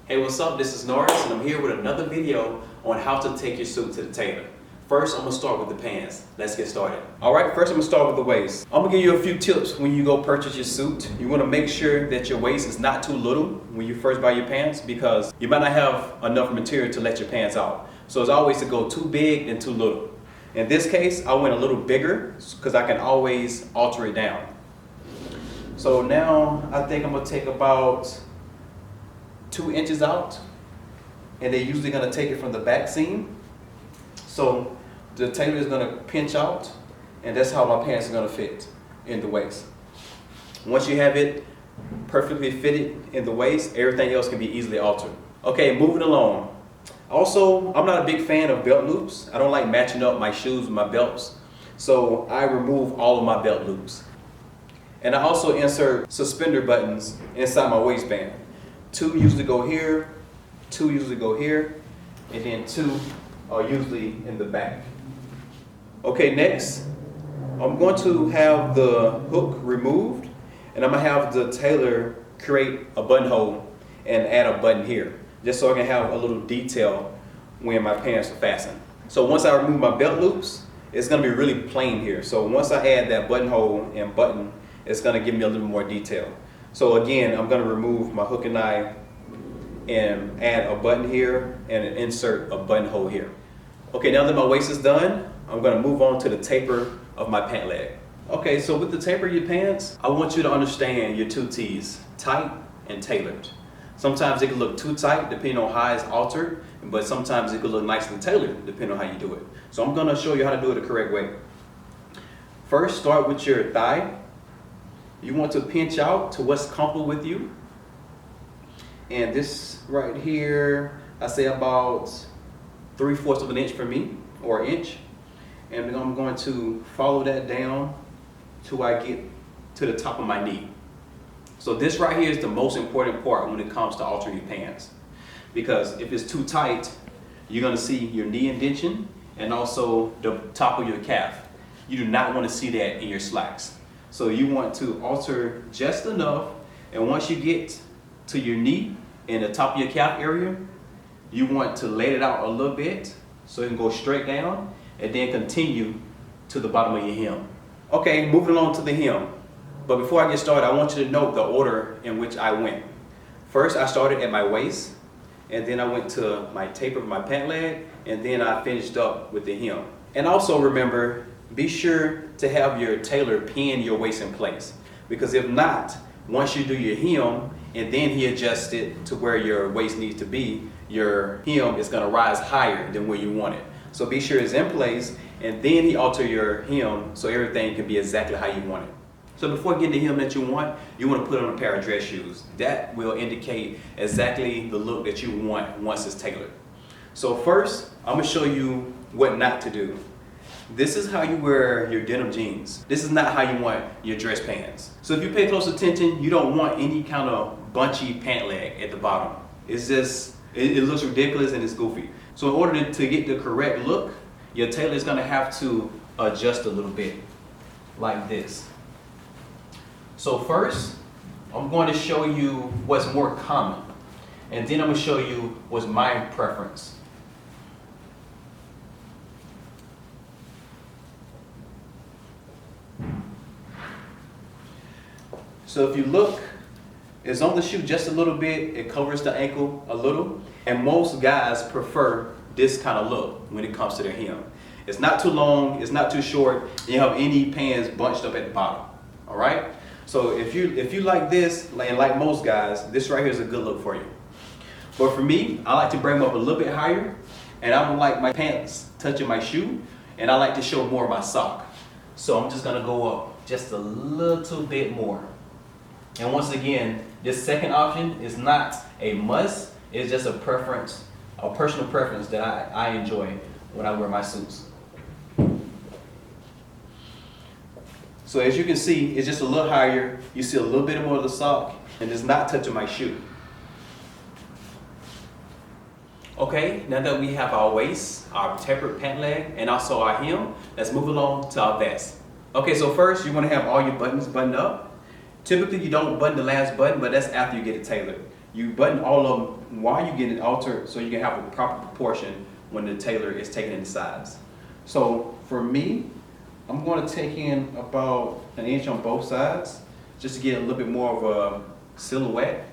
Hey, what's up? This is Norris, and I'm here with another video on how to take your suit to the tailor. First, I'm gonna start with the pants. Let's get started. All right, first I'm gonna start with the waist. I'm gonna give you a few tips when you go purchase your suit. You wanna make sure that your waist is not too little when you first buy your pants because you might not have enough material to let your pants out. So it's always to go too big and too little. In this case, I went a little bigger because I can always alter it down. So now I think I'm gonna take about 2 inches out, and they're usually going to take it from the back seam. So the tailor is going to pinch out, and that's how my pants are going to fit in the waist. Once you have it perfectly fitted in the waist, everything else can be easily altered. Okay, moving along. Also, I'm not a big fan of belt loops. I don't like matching up my shoes with my belts, so I remove all of my belt loops. And I also insert suspender buttons inside my waistband. 2 usually go here, 2 usually go here, and then 2 are usually in the back. Okay, next, I'm going to have the hook removed, and I'm going to have the tailor create a buttonhole and add a button here, just so I can have a little detail when my pants are fastened. So once I remove my belt loops, it's going to be really plain here. So once I add that buttonhole and button, it's going to give me a little more detail. So again, I'm going to remove my hook and eye and add a button here and insert a buttonhole here. Okay, now that my waist is done, I'm going to move on to the taper of my pant leg. Okay, so with the taper of your pants, I want you to understand your 2 T's, tight and tailored. Sometimes it can look too tight depending on how it's altered, but sometimes it could look nicely tailored depending on how you do it. So I'm going to show you how to do it the correct way. First, start with your thigh. You want to pinch out to what's comfortable with you. And this right here, I say about 3/4 of an inch for me, or an inch. And I'm going to follow that down till I get to the top of my knee. So this right here is the most important part when it comes to altering your pants. Because if it's too tight, you're gonna see your knee indentation and also the top of your calf. You do not want to see that in your slacks. So you want to alter just enough, and once you get to your knee and the top of your calf area, you want to let it out a little bit so it can go straight down and then continue to the bottom of your hem. Okay, moving along to the hem. But before I get started, I want you to note the order in which I went. First, I started at my waist, and then I went to my taper of my pant leg, and then I finished up with the hem. And also remember, be sure to have your tailor pin your waist in place, because if not, once you do your hem and then he adjusts it to where your waist needs to be, your hem is going to rise higher than where you want it. So be sure it's in place, and then he alter your hem so everything can be exactly how you want it. So before getting the hem that you want to put on a pair of dress shoes. That will indicate exactly the look that you want once it's tailored. So first, I'm going to show you what not to do. This is how you wear your denim jeans. This is not how you want your dress pants. So if you pay close attention, you don't want any kind of bunchy pant leg at the bottom. It's just, it looks ridiculous and it's goofy. So in order to get the correct look, your tailor is gonna have to adjust a little bit, like this. So first, I'm going to show you what's more common, and then I'm gonna show you what's my preference. So if you look, it's on the shoe just a little bit, it covers the ankle a little, and most guys prefer this kind of look when it comes to their hem. It's not too long, it's not too short, and you have any pants bunched up at the bottom, all right? So if you like this, and like most guys, this right here is a good look for you. But for me, I like to bring them up a little bit higher, and I don't like my pants touching my shoe, and I like to show more of my sock. So I'm just gonna go up just a little bit more. And once again, this second option is not a must, it's just a preference, a personal preference that I enjoy when I wear my suits. So as you can see, it's just a little higher, you see a little bit more of the sock, and it's not touching my shoe. Okay, now that we have our waist, our tapered pant leg, and also our hem, let's move along to our vest. Okay, so first you want to have all your buttons buttoned up. Typically you don't button the last button, but that's after you get it tailored. you button all of them while you get it altered so you can have a proper proportion when the tailor is taking in the sides. So for me, I'm going to take in about an inch on both sides just to get a little bit more of a silhouette.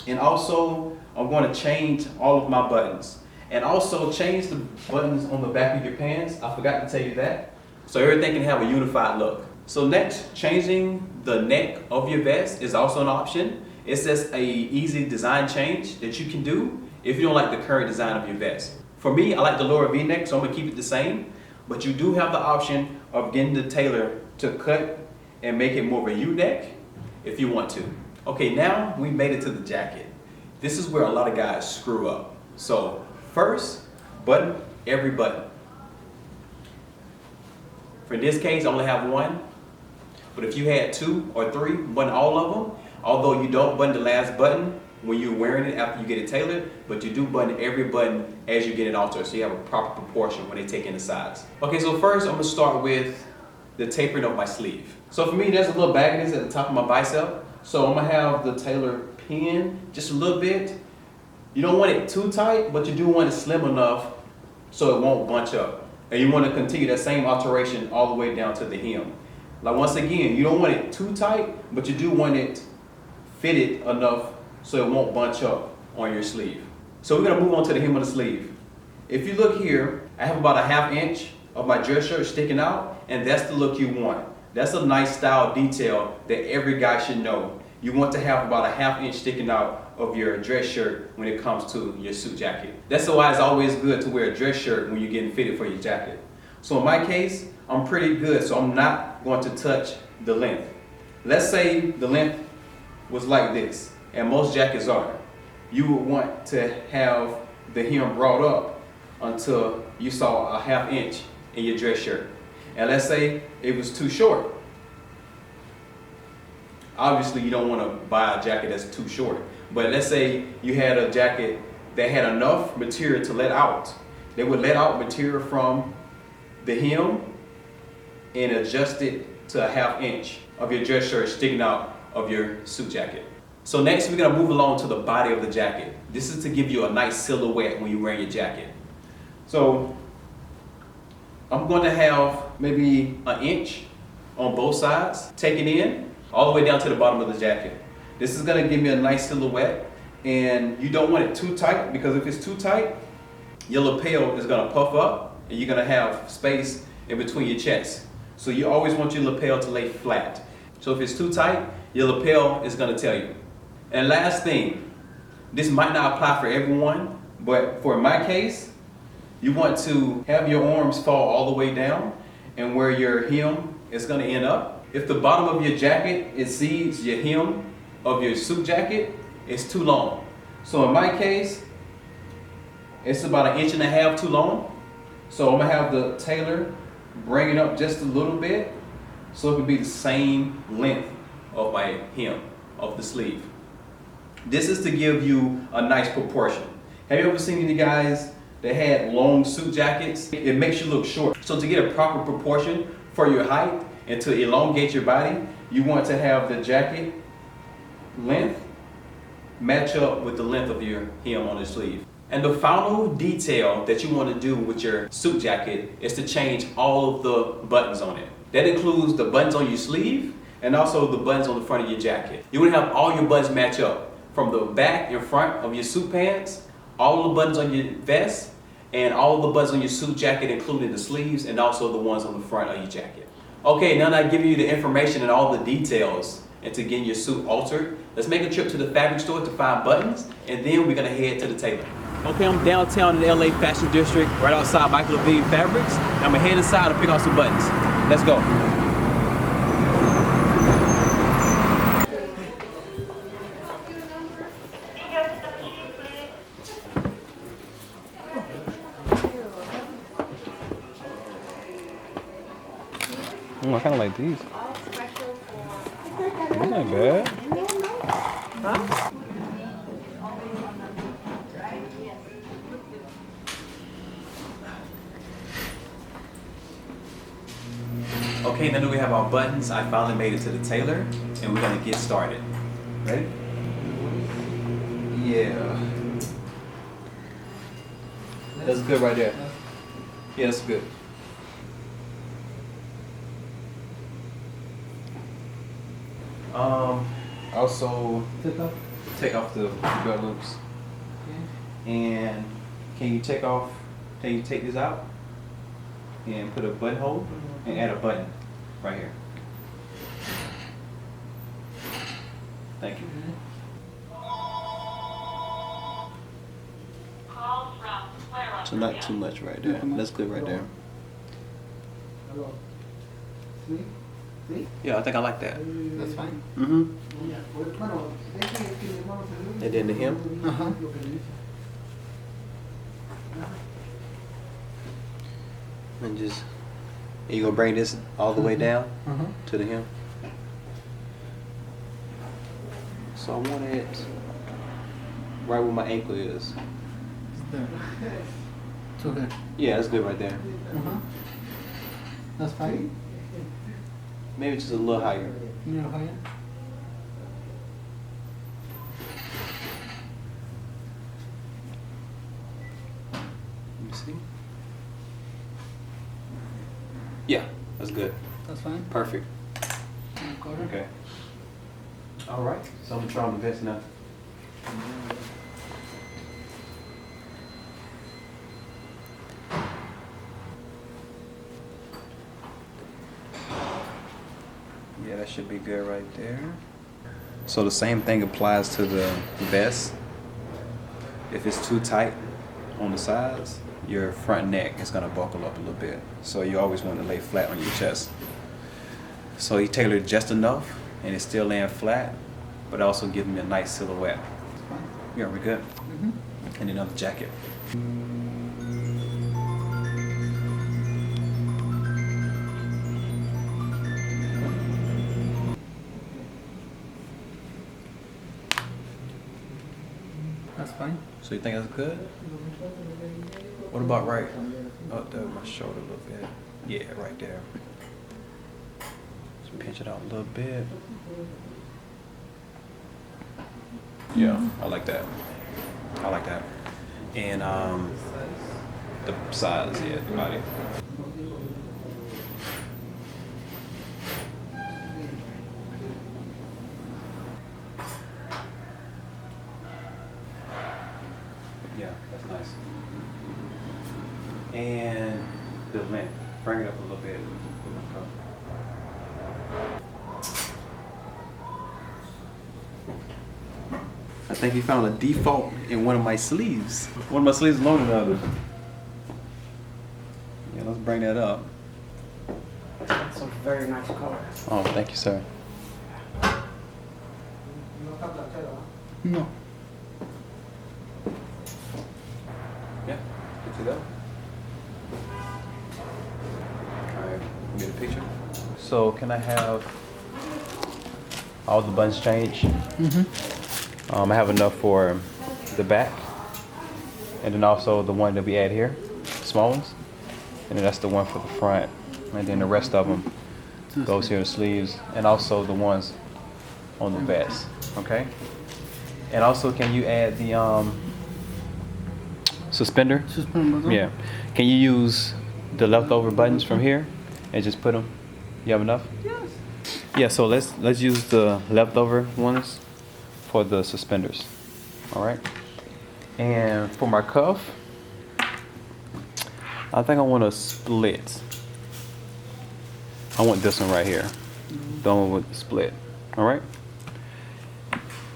And also, I'm going to change all of my buttons. And also change the buttons on the back of your pants. I forgot to tell you that. So everything can have a unified look. So next, changing the neck of your vest is also an option. It's just a easy design change that you can do if you don't like the current design of your vest. For me, I like the lower V-neck, so I'm gonna keep it the same. But you do have the option of getting the tailor to cut and make it more of a U-neck if you want to. Okay, now we made it to the jacket. This is where a lot of guys screw up. So first, button every button. For this case, I only have one. But if you had 2 or 3, button all of them. Although you don't button the last button when you're wearing it after you get it tailored, but you do button every button as you get it altered, so you have a proper proportion when they take in the sides. Okay, so first I'm gonna start with the tapering of my sleeve. So for me, there's a little bagginess at the top of my bicep. So I'm gonna have the tailor pin just a little bit. You don't want it too tight, but you do want it slim enough so it won't bunch up. And you want to continue that same alteration all the way down to the hem. Like once again, you don't want it too tight, but you do want it fitted enough so it won't bunch up on your sleeve. So we're gonna move on to the hem of the sleeve. If you look here, I have about a 1/2 inch of my dress shirt sticking out, and that's the look you want. That's a nice style detail that every guy should know. You want to have about a 1/2 inch sticking out of your dress shirt when it comes to your suit jacket. That's why it's always good to wear a dress shirt when you're getting fitted for your jacket. So in my case, I'm pretty good, so I'm not going to touch the length. Let's say the length was like this, and most jackets are. You would want to have the hem brought up until you saw a 1/2 inch in your dress shirt. And let's say it was too short. Obviously, you don't want to buy a jacket that's too short. But let's say you had a jacket that had enough material to let out. They would let out material from the hem and adjust it to a 1/2 inch of your dress shirt sticking out of your suit jacket. So next, we're gonna move along to the body of the jacket. This is to give you a nice silhouette when you're wearing your jacket. So I'm going to have maybe an inch on both sides, taken in all the way down to the bottom of the jacket. This is gonna give me a nice silhouette, and you don't want it too tight, because if it's too tight, your lapel is gonna puff up and you're gonna have space in between your chest. So you always want your lapel to lay flat. So if it's too tight, your lapel is gonna tell you. And last thing, this might not apply for everyone, but for my case, you want to have your arms fall all the way down and where your hem is gonna end up. If the bottom of your jacket exceeds your hem of your suit jacket, it's too long. So in my case, it's about 1.5 inches too long. So I'm gonna have the tailor bring it up just a little bit so it can be the same length of my hem of the sleeve. This is to give you a nice proportion. Have you ever seen any guys that had long suit jackets? It makes you look short. So to get a proper proportion for your height and to elongate your body, you want to have the jacket length match up with the length of your hem on the sleeve. And the final detail that you want to do with your suit jacket is to change all of the buttons on it. That includes the buttons on your sleeve and also the buttons on the front of your jacket. You want to have all your buttons match up from the back and front of your suit pants, all the buttons on your vest, and all the buttons on your suit jacket, including the sleeves and also the ones on the front of your jacket. Okay, now that I've given you the information and all the details into getting your suit altered, let's make a trip to the fabric store to find buttons, and then we're gonna head to the tailor. Okay, I'm downtown in the LA Fashion District, right outside Michael Levine Fabrics. I'm gonna head inside and pick out some buttons. Let's go. I kind of like these. These ain't bad. Huh? Okay, now that we have our buttons, I finally made it to the tailor, and we're gonna get started. Ready? Yeah. That's good right there. Yeah, that's good. Also take off the belt loops. And can you take this out and put a buttonhole and add a button right here. Thank you. So not too much right there. That's good right there. Yeah, I think I like that. That's fine. And then the hem. And just, are you gonna bring this all the way down to the hem? So I want it right where my ankle is. There. It's okay. Yeah, that's good right there. That's fine. Maybe just a little higher. A little higher. Let me see. Yeah, that's good. That's fine. Perfect. Got it. Okay. All right. So I'm gonna try my best now. Yeah, that should be good right there. So the same thing applies to the vest. If it's too tight on the sides, your front neck is gonna buckle up a little bit. So you always want to lay flat on your chest. So he tailored just enough, and it's still laying flat, but also giving me a nice silhouette. Yeah, we're good. And another jacket. That's fine. So you think that's good? What about right up there, my shoulder a little bit? Yeah, right there. Just pinch it out a little bit. Yeah, I like that. I like that. And the size, yeah, the body. Yeah, that's nice. And the length, bring it up a little bit. I think he found a default in one of my sleeves. One of my sleeves is longer than the other. Yeah, let's bring that up. That's a very nice color. Oh, thank you, sir. No. Yeah, good to go. Alright, get a picture. So can I have all the buttons changed? I have enough for the back, and then also the one that we add here, small ones, and then that's the one for the front, and then the rest of them goes here in the sleeves, and also the ones on the vest. Okay. And also, can you add the suspender? Suspend button. Yeah. Can you use the leftover buttons from here and just put them? You have enough? Yes. Yeah. So let's use the leftover ones for the suspenders. All right. And for my cuff, I think I want to split. I want this one right here. The one with the split. All right.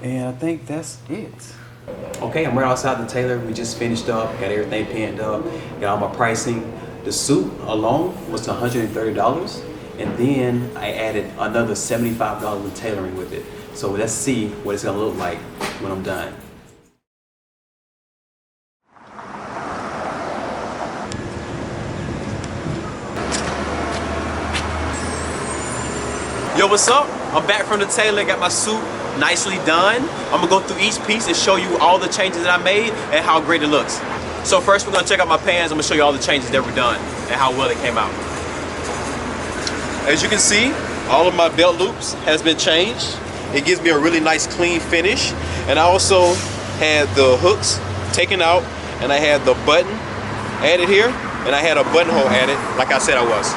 And I think that's it. Okay, I'm right outside the tailor. We just finished up, got everything pinned up, got all my pricing. The suit alone was $130, and then I added another $75 in tailoring with it. So let's see what it's gonna look like when I'm done. Yo, what's up? I'm back from the tailor, got my suit nicely done. I'm gonna go through each piece and show you all the changes that I made and how great it looks. So first we're gonna check out my pants. I'm gonna show you all the changes that were done and how well it came out. As you can see, all of my belt loops has been changed. It gives me a really nice clean finish. And I also had the hooks taken out, and I had the button added here, and I had a buttonhole added, like I said I was.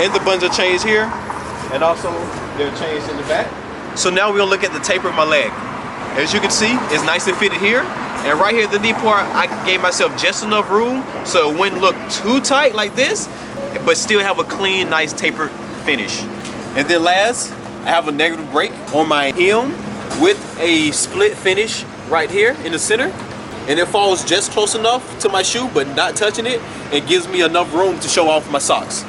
And the buttons are changed here, and also they're changed in the back. So now we're gonna look at the taper of my leg. As you can see, it's nice and fitted here. And right here at the knee part, I gave myself just enough room so it wouldn't look too tight like this, but still have a clean, nice tapered finish. And then last, I have a negative break on my hem with a split finish right here in the center. And it falls just close enough to my shoe, but not touching it. It gives me enough room to show off my socks.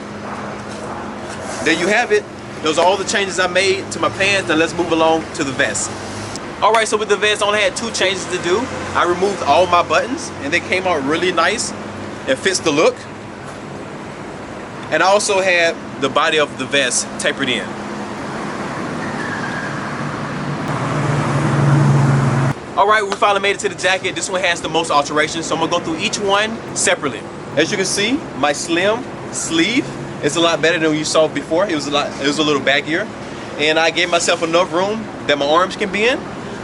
There you have it. Those are all the changes I made to my pants. Now let's move along to the vest. All right, so with the vest, I only had 2 changes to do. I removed all my buttons and they came out really nice and fits the look. And I also had the body of the vest tapered in. All right, we finally made it to the jacket. This one has the most alterations, so I'm gonna go through each one separately. As you can see, my slim sleeve is a lot better than you saw before. It was a little baggier. And I gave myself enough room that my arms can be in,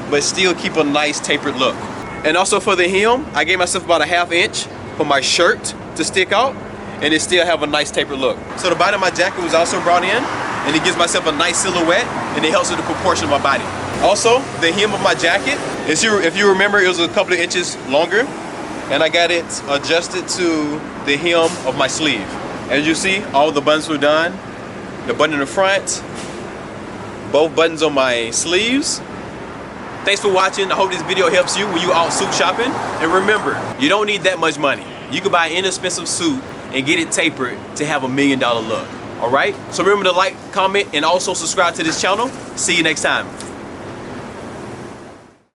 but still keep a nice tapered look. And also for the hem, I gave myself about a ½ inch for my shirt to stick out, and it still have a nice tapered look. So the body of my jacket was also brought in, and it gives myself a nice silhouette, and it helps with the proportion of my body. Also, the hem of my jacket, if you remember, it was a couple of inches longer, and I got it adjusted to the hem of my sleeve. As you see, all the buttons were done. The button in the front, both buttons on my sleeves. Thanks for watching. I hope this video helps you when you out suit shopping. And remember, you don't need that much money. You can buy an inexpensive suit and get it tapered to have $1 million look. All right? So remember to like, comment, and also subscribe to this channel. See you next time.